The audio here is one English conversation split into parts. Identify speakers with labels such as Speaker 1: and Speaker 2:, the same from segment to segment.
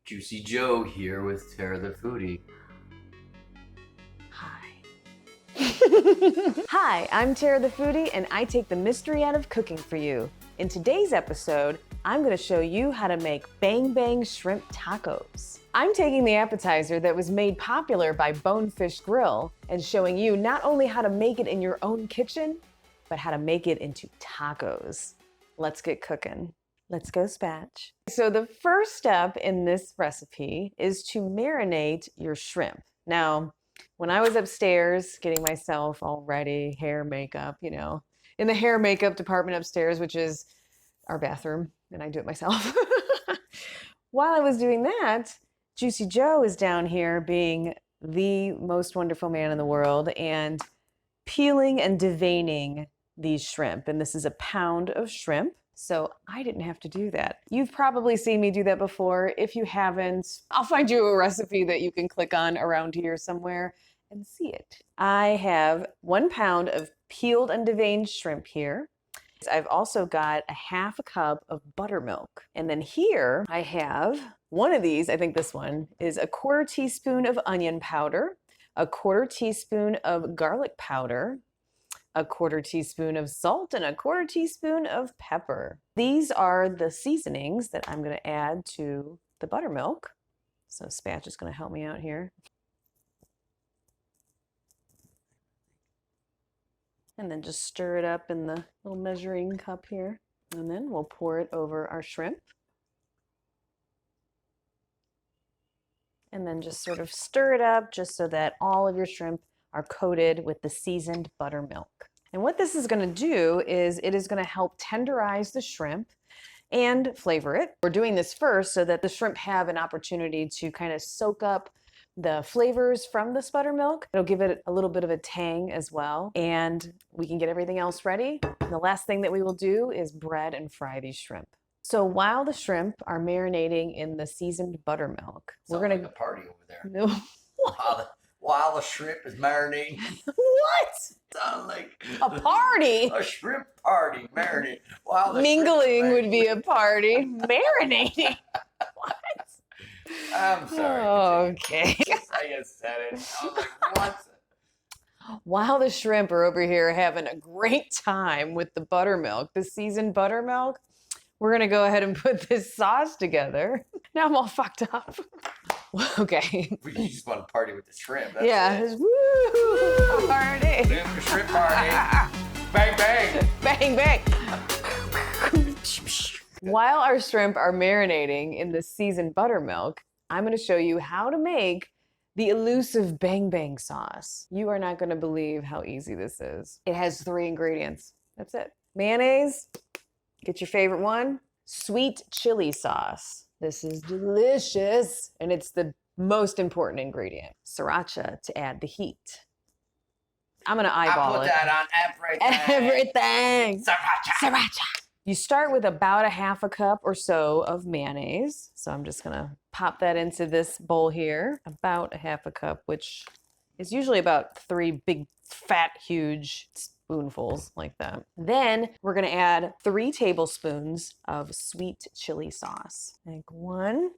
Speaker 1: Juicy Joe here with Tara the Foodie.
Speaker 2: Hi. Hi, I'm Tara the Foodie, and I take the mystery out of cooking for you. In today's episode, I'm going to show you how to make Bang Bang Shrimp Tacos. I'm taking the appetizer that was made popular by Bonefish Grill and showing you not only how to make it in your own kitchen, but how to make it into tacos. Let's get cooking. Let's go spatch. So the first step in this recipe is to marinate your shrimp. Now, when I was upstairs getting myself all ready, hair, makeup, in the hair makeup department upstairs, which is our bathroom, and I do it myself. While I was doing that, Juicy Joe is down here being the most wonderful man in the world and peeling and deveining these shrimp. And this is a pound of shrimp. So I didn't have to do that. You've probably seen me do that before. If you haven't, I'll find you a recipe that you can click on around here somewhere and see it. I have 1 pound of peeled and deveined shrimp here. I've also got a half a cup of buttermilk. And then here I have one of these, I think this one, is a 1/4 teaspoon of onion powder, a 1/4 teaspoon of garlic powder, a 1/4 teaspoon of salt, and a 1/4 teaspoon of pepper. These are the seasonings that I'm going to add to the buttermilk. So Spatch is going to help me out here. And then just stir it up in the little measuring cup here. And then we'll pour it over our shrimp. And then just sort of stir it up just so that all of your shrimp are coated with the seasoned buttermilk. And what this is going to do is it is going to help tenderize the shrimp and flavor it. We're doing this first so that the shrimp have an opportunity to kind of soak up the flavors from this buttermilk. It'll give it a little bit of a tang as well, and we can get everything else ready. And the last thing that we will do is bread and fry these shrimp. So while the shrimp are marinating in the seasoned buttermilk, we're going to
Speaker 1: like a party over there.
Speaker 2: No.
Speaker 1: While the shrimp is marinating.
Speaker 2: What?
Speaker 1: Sounds like
Speaker 2: a party.
Speaker 1: A shrimp party marinating. While the
Speaker 2: mingling would be a party. Marinating. What?
Speaker 1: I'm sorry.
Speaker 2: Okay.
Speaker 1: I just said it. I was like, what?
Speaker 2: While the shrimp are over here having a great time with the buttermilk, the seasoned buttermilk, we're going to go ahead and put this sauce together. Now I'm all fucked up. Okay.
Speaker 1: We just want to party with the shrimp. That's
Speaker 2: yeah.
Speaker 1: It.
Speaker 2: Woo! Party.
Speaker 1: Shrimp party. Bang, bang.
Speaker 2: Bang, bang. While our shrimp are marinating in the seasoned buttermilk, I'm going to show you how to make the elusive Bang Bang sauce. You are not going to believe how easy this is. It has 3 ingredients. That's it. Mayonnaise. Get your favorite one. Sweet chili sauce. This is delicious, and it's the most important ingredient. Sriracha to add the heat. I'm gonna eyeball it.
Speaker 1: I put that on everything.
Speaker 2: Everything.
Speaker 1: Sriracha.
Speaker 2: Sriracha. You start with about a half a cup or so of mayonnaise. So I'm just gonna pop that into this bowl here. About a half a cup, which is usually about 3 big, fat, huge spoonfuls like that. Then we're gonna add 3 tablespoons of sweet chili sauce. Like 1,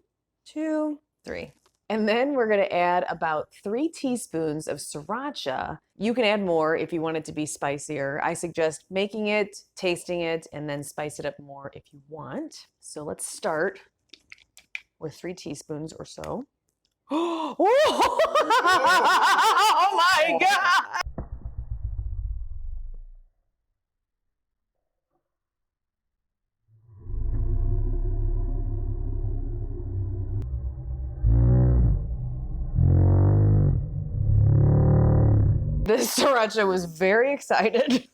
Speaker 2: 2, 3. And then we're gonna add about 3 teaspoons of sriracha. You can add more if you want it to be spicier. I suggest making it, tasting it, and then spice it up more if you want. So let's start with 3 teaspoons or so. Oh my God! The sriracha was very excited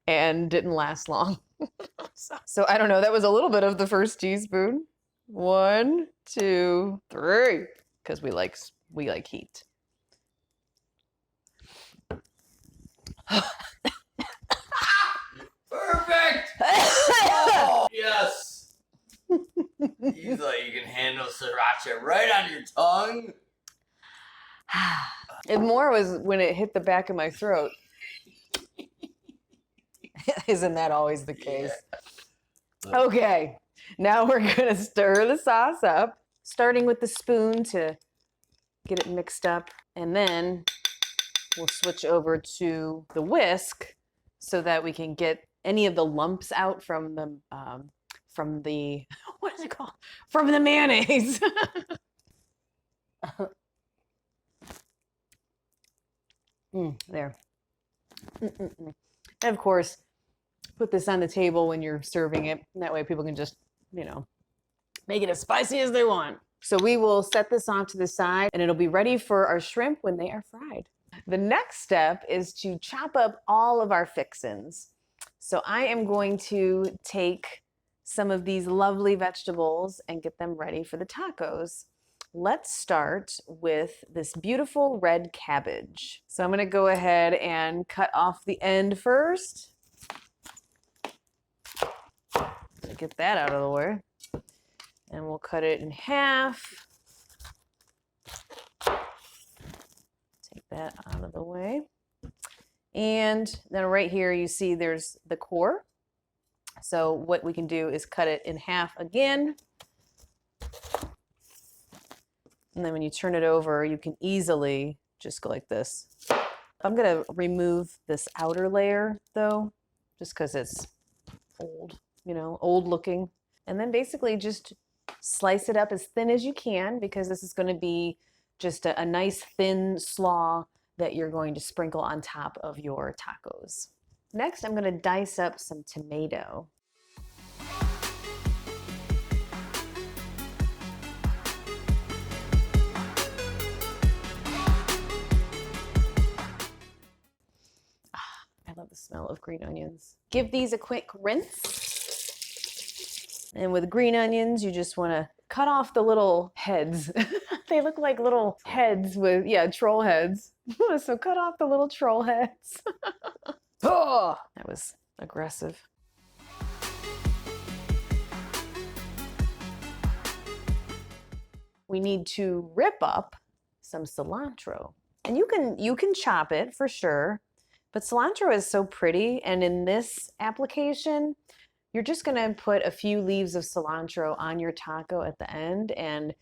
Speaker 2: and didn't last long. So I don't know, that was a little bit of the first teaspoon. 1, 2, 3, because we like heat.
Speaker 1: Perfect! Oh, yes! He's like, you can handle sriracha right on your tongue.
Speaker 2: It more was when it hit the back of my throat. Isn't that always the case? Yeah. Okay, now we're gonna stir the sauce up. starting with the spoon to get it mixed up. And then we'll switch over to the whisk so that we can get any of the lumps out from the, what is it called? From the mayonnaise. There. And of course, put this on the table when you're serving it. That way people can just, you know, make it as spicy as they want. So we will set this off to the side and it'll be ready for our shrimp when they are fried. The next step is to chop up all of our fixins. So I am going to take some of these lovely vegetables and get them ready for the tacos. Let's start with this beautiful red cabbage. So I'm going to go ahead and cut off the end first. Get that out of the way. And we'll cut it in half. Take that out of the way. And then right here you see there's the core. So what we can do is cut it in half again. And then when you turn it over, you can easily just go like this. I'm gonna remove this outer layer though, just because it's old, you know, old looking. And then basically just slice it up as thin as you can, because this is gonna be just a nice thin slaw that you're going to sprinkle on top of your tacos. Next, I'm gonna dice up some tomato. I love the smell of green onions. Give these a quick rinse. And with green onions, you just wanna cut off the little heads. They look like little heads with, troll heads. So cut off the little troll heads. Oh, that was aggressive. We need to rip up some cilantro. And you can chop it for sure, but cilantro is so pretty, and in this application, you're just gonna put a few leaves of cilantro on your taco at the end, and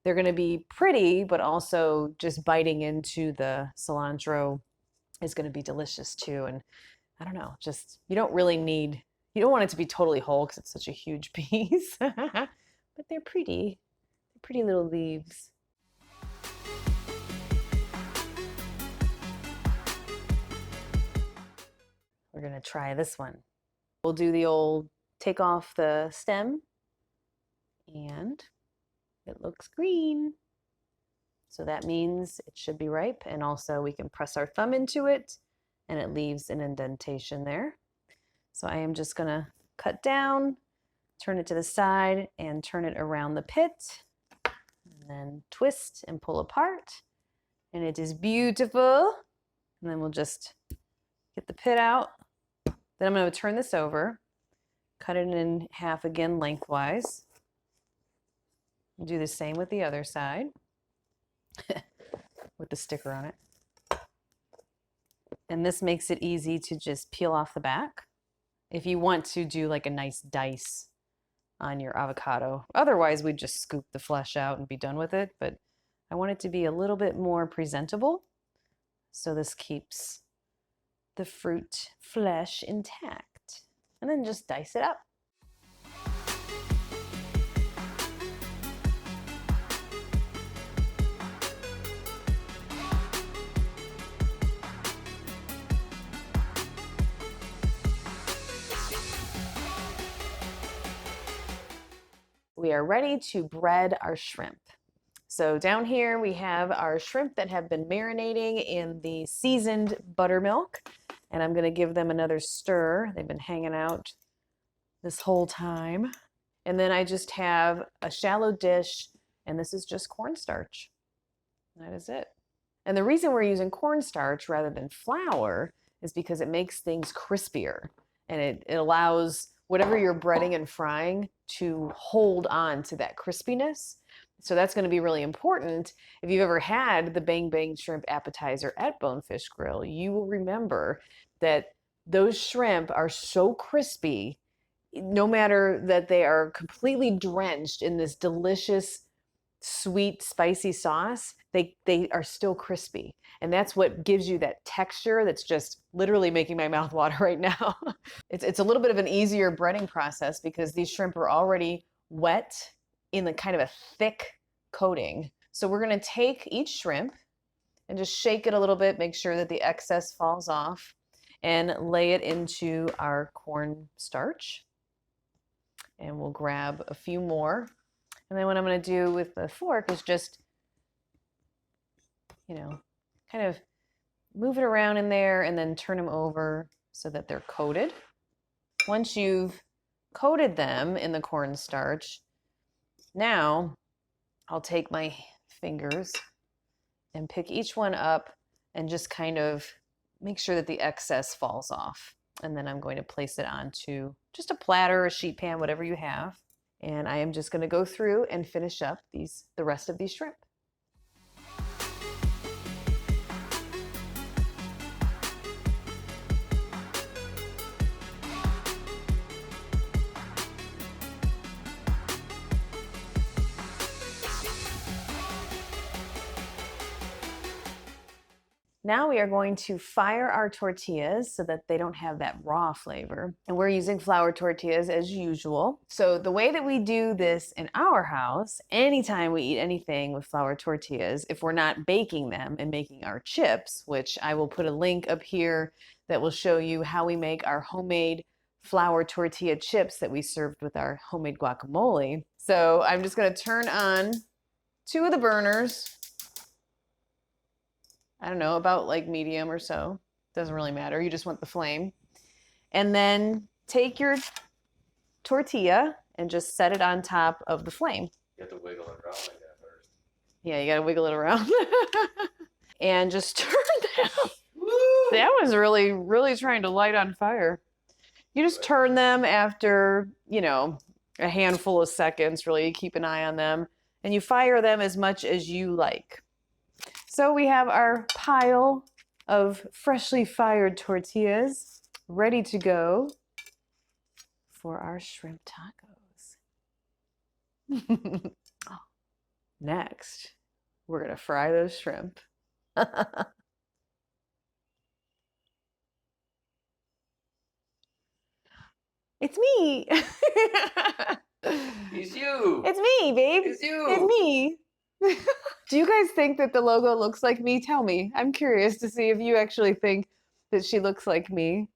Speaker 2: they're gonna be pretty, but also just biting into the cilantro is gonna be delicious too. And I don't know, just, you don't want it to be totally whole because it's such a huge piece, but they're pretty little leaves. We're gonna try this one. We'll do the old take off the stem, and it looks green. So that means it should be ripe, and also we can press our thumb into it and it leaves an indentation there. So I am just gonna cut down, turn it to the side, and turn it around the pit, and then twist and pull apart, and it is beautiful. And then we'll just get the pit out. Then I'm gonna turn this over, cut it in half again lengthwise. Do the same with the other side with the sticker on it. And this makes it easy to just peel off the back if you want to do like a nice dice on your avocado. Otherwise, we'd just scoop the flesh out and be done with it. But I want it to be a little bit more presentable, so this keeps the fruit flesh intact. And then just dice it up. We are ready to bread our shrimp. So down here we have our shrimp that have been marinating in the seasoned buttermilk, and I'm gonna give them another stir. They've been hanging out this whole time. And then I just have a shallow dish, and this is just cornstarch. That is it. And the reason we're using cornstarch rather than flour is because it makes things crispier, and it allows whatever you're breading and frying to hold on to that crispiness. So that's going to be really important. If you've ever had the Bang Bang Shrimp appetizer at Bonefish Grill, you will remember that those shrimp are so crispy, no matter that they are completely drenched in this delicious sweet, spicy sauce, they are still crispy. And that's what gives you that texture that's just literally making my mouth water right now. It's a little bit of an easier breading process because these shrimp are already wet in the kind of a thick coating. So we're gonna take each shrimp and just shake it a little bit, make sure that the excess falls off, and lay it into our corn starch. And we'll grab a few more. And then what I'm gonna do with the fork is just, kind of move it around in there and then turn them over so that they're coated. Once you've coated them in the cornstarch, now I'll take my fingers and pick each one up and just kind of make sure that the excess falls off. And then I'm going to place it onto just a platter, a sheet pan, whatever you have. And I am just going to go through and finish up the rest of these shrimp. Now we are going to fire our tortillas so that they don't have that raw flavor. And we're using flour tortillas as usual. So the way that we do this in our house, anytime we eat anything with flour tortillas, if we're not baking them and making our chips, which I will put a link up here that will show you how we make our homemade flour tortilla chips that we served with our homemade guacamole. So I'm just gonna turn on 2 of the burners. I don't know, about like medium or so. Doesn't really matter. You just want the flame. And then take your tortilla and just set it on top of the flame.
Speaker 1: You have to wiggle it around like that first.
Speaker 2: Yeah, you gotta wiggle it around. And just turn that. That was really, really trying to light on fire. You just turn them after, a handful of seconds, really keep an eye on them. And you fire them as much as you like. So we have our pile of freshly fired tortillas ready to go for our shrimp tacos. Next, we're gonna fry those shrimp. It's me.
Speaker 1: It's you.
Speaker 2: It's me, babe.
Speaker 1: It's you.
Speaker 2: It's me. Do you guys think that the logo looks like me? Tell me. I'm curious to see if you actually think that she looks like me.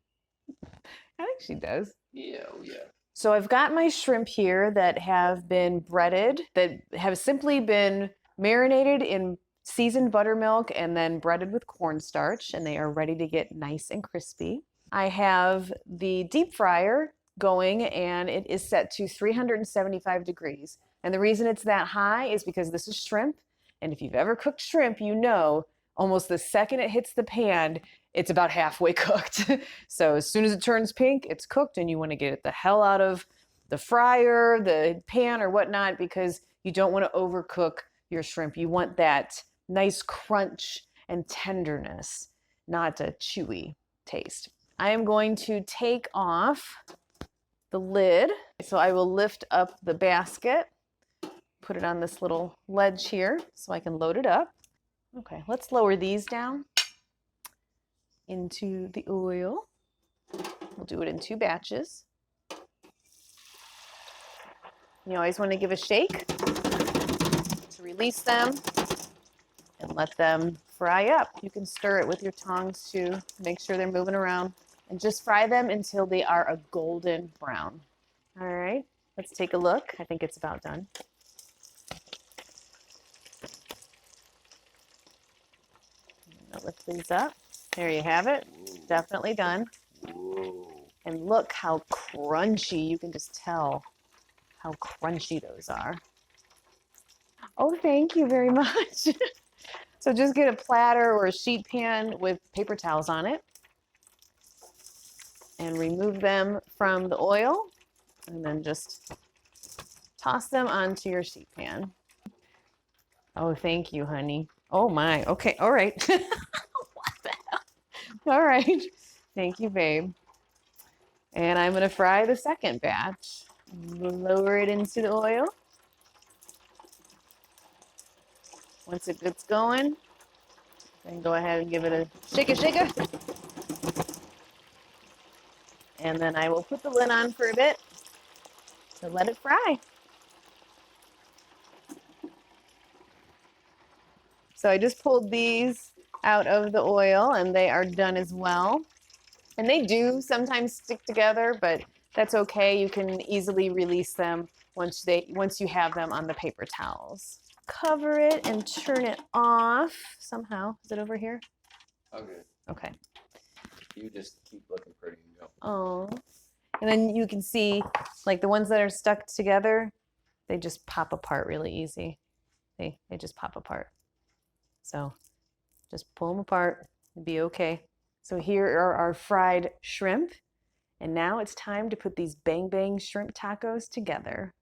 Speaker 2: I think she does.
Speaker 1: Yeah, yeah.
Speaker 2: So I've got my shrimp here that have been breaded, that have simply been marinated in seasoned buttermilk and then breaded with cornstarch, and they are ready to get nice and crispy. I have the deep fryer going, and it is set to 375 degrees. And the reason it's that high is because this is shrimp. And if you've ever cooked shrimp, you know almost the second it hits the pan, it's about halfway cooked. So as soon as it turns pink, it's cooked, and you want to get it the hell out of the fryer, the pan, or whatnot, because you don't want to overcook your shrimp. You want that nice crunch and tenderness, not a chewy taste. I am going to take off the lid. So I will lift up the basket, put it on this little ledge here so I can load it up. Okay, let's lower these down into the oil. We'll do it in 2 batches. You always want to give a shake to release them and let them fry up. You can stir it with your tongs to make sure they're moving around, and just fry them until they are a golden brown. All right, let's take a look. I think it's about done. I'll lift these up. There you have it. Definitely done.
Speaker 1: Whoa.
Speaker 2: And look how crunchy. You can just tell how crunchy those are. Oh, thank you very much. So just get a platter or a sheet pan with paper towels on it and remove them from the oil, and then just toss them onto your sheet pan. Oh, thank you, honey. Oh my, okay, all right. What the hell? All right, thank you, babe. And I'm gonna fry the second batch. Lower it into the oil. Once it gets going, then go ahead and give it a shake. And then I will put the lid on for a bit to let it fry. So I just pulled these out of the oil and they are done as well. And they do sometimes stick together, but that's okay. You can easily release them once you have them on the paper towels. Cover it and turn it off somehow. Is it over here?
Speaker 1: Okay.
Speaker 2: Okay.
Speaker 1: You just keep looking pretty and go.
Speaker 2: Oh. And then you can see, like the ones that are stuck together, they just pop apart really easy. They just pop apart. So just pull them apart and be okay. So here are our fried shrimp. And now it's time to put these Bang Bang shrimp tacos together.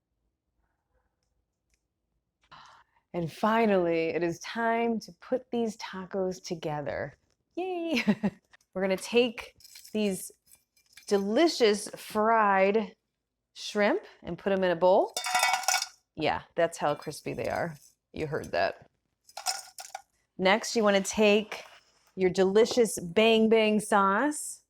Speaker 2: And finally, it is time to put these tacos together. Yay! We're gonna take these delicious fried shrimp and put them in a bowl. Yeah, that's how crispy they are. You heard that. Next, you wanna take your delicious Bang Bang sauce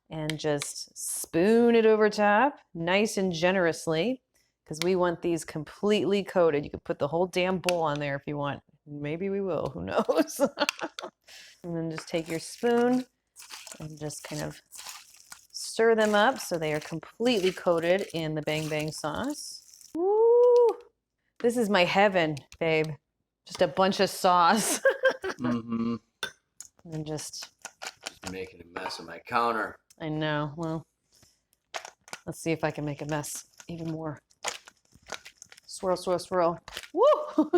Speaker 2: and just spoon it over top, nice and generously, because we want these completely coated. You could put the whole damn bowl on there if you want. Maybe we will, who knows? And then just take your spoon and just kind of stir them up so they are completely coated in the Bang Bang sauce. Woo! This is my heaven, babe. Just a bunch of sauce.
Speaker 1: Mm-hmm.
Speaker 2: And then just
Speaker 1: making a mess of my counter.
Speaker 2: I know. Well, let's see if I can make a mess even more. Swirl, swirl, swirl. Woo!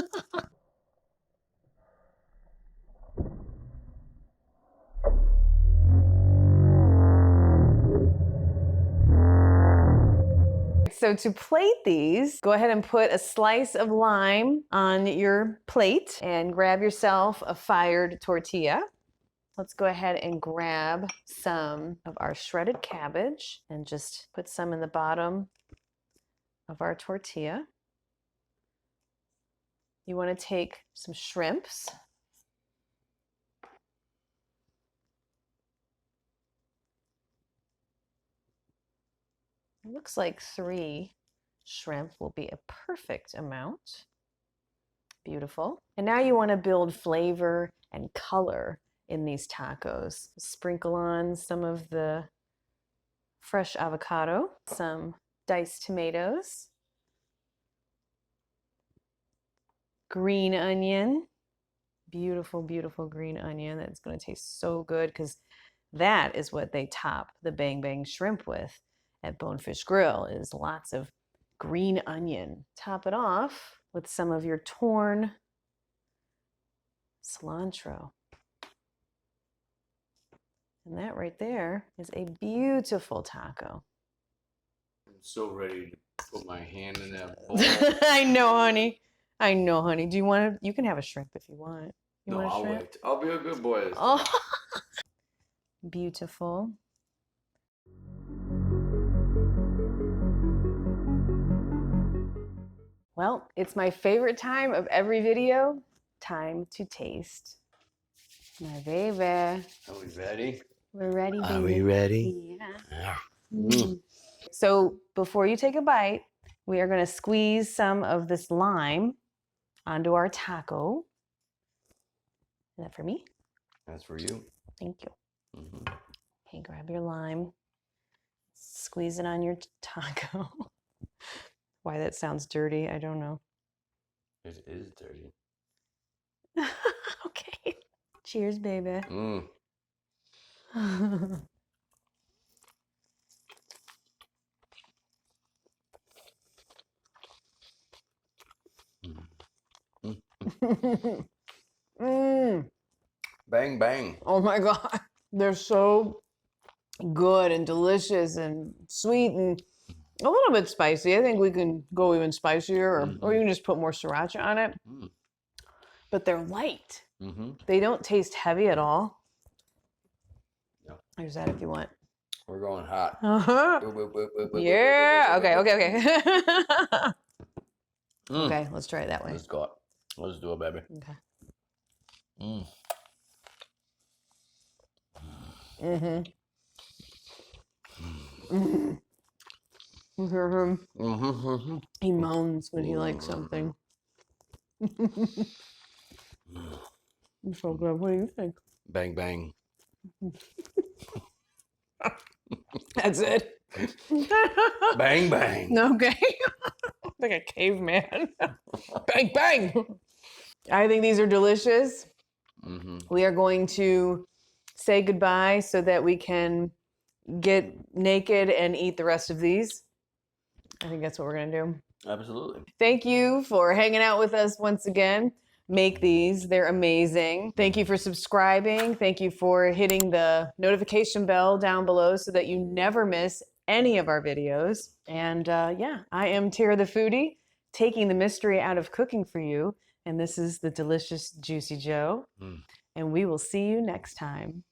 Speaker 2: So to plate these, go ahead and put a slice of lime on your plate and grab yourself a fired tortilla. Let's go ahead and grab some of our shredded cabbage and just put some in the bottom of our tortilla. You want to take some shrimps. It looks like 3 shrimp will be a perfect amount. Beautiful. And now you want to build flavor and color in these tacos. Sprinkle on some of the fresh avocado, some diced tomatoes, green onion, beautiful, beautiful green onion. That's going to taste so good because that is what they top the Bang Bang shrimp with at Bonefish Grill, is lots of green onion. Top it off with some of your torn cilantro. And that right there is a beautiful taco.
Speaker 1: I'm so ready to put my hand in that bowl.
Speaker 2: I know, honey. I know, honey. Do you want to? You can have a shrimp if you want. You
Speaker 1: No,
Speaker 2: want a
Speaker 1: I'll
Speaker 2: shrimp?
Speaker 1: wait. I'll be a good boy this time.
Speaker 2: Oh, beautiful. Well, it's my favorite time of every video. Time to taste. My baby.
Speaker 1: Are we ready?
Speaker 2: We're ready, baby.
Speaker 1: Are we ready?
Speaker 2: Yeah.
Speaker 1: Yeah.
Speaker 2: So before you take a bite, we are going to squeeze some of this lime onto our taco. Is that for me?
Speaker 1: That's for you.
Speaker 2: Thank you.
Speaker 1: Mm-hmm.
Speaker 2: Okay, grab your lime. Squeeze it on your taco. Why that sounds dirty, I don't know.
Speaker 1: It is dirty.
Speaker 2: Okay. Cheers, baby.
Speaker 1: Mm. Bang, bang.
Speaker 2: Oh my God. They're so good and delicious and sweet and a little bit spicy. I think we can go even spicier, or you can just put more sriracha on it. But they're light. They don't taste heavy at all.
Speaker 1: No.
Speaker 2: There's that if you want.
Speaker 1: We're going hot.
Speaker 2: Yeah. Okay. Okay. Let's try it that way.
Speaker 1: Let's go. Let's do it, baby.
Speaker 2: Okay.
Speaker 1: Mm.
Speaker 2: Mm-hmm. Mm-hmm. You hear him?
Speaker 1: Mm-hmm.
Speaker 2: He moans when he likes something. It's so good. What do you think?
Speaker 1: Bang, bang.
Speaker 2: That's it.
Speaker 1: Bang, bang.
Speaker 2: Okay. Like a caveman. Bang, bang. I think these are delicious.
Speaker 1: Mm-hmm.
Speaker 2: We are going to say goodbye so that we can get naked and eat the rest of these. I think that's what we're going to do.
Speaker 1: Absolutely.
Speaker 2: Thank you for hanging out with us once again. Make these, they're amazing. Thank you for subscribing. Thank you for hitting the notification bell down below so that you never miss any of our videos. And yeah, I am Tara the Foodie, taking the mystery out of cooking for you. And this is the delicious Juicy Joe. And we will see you next time.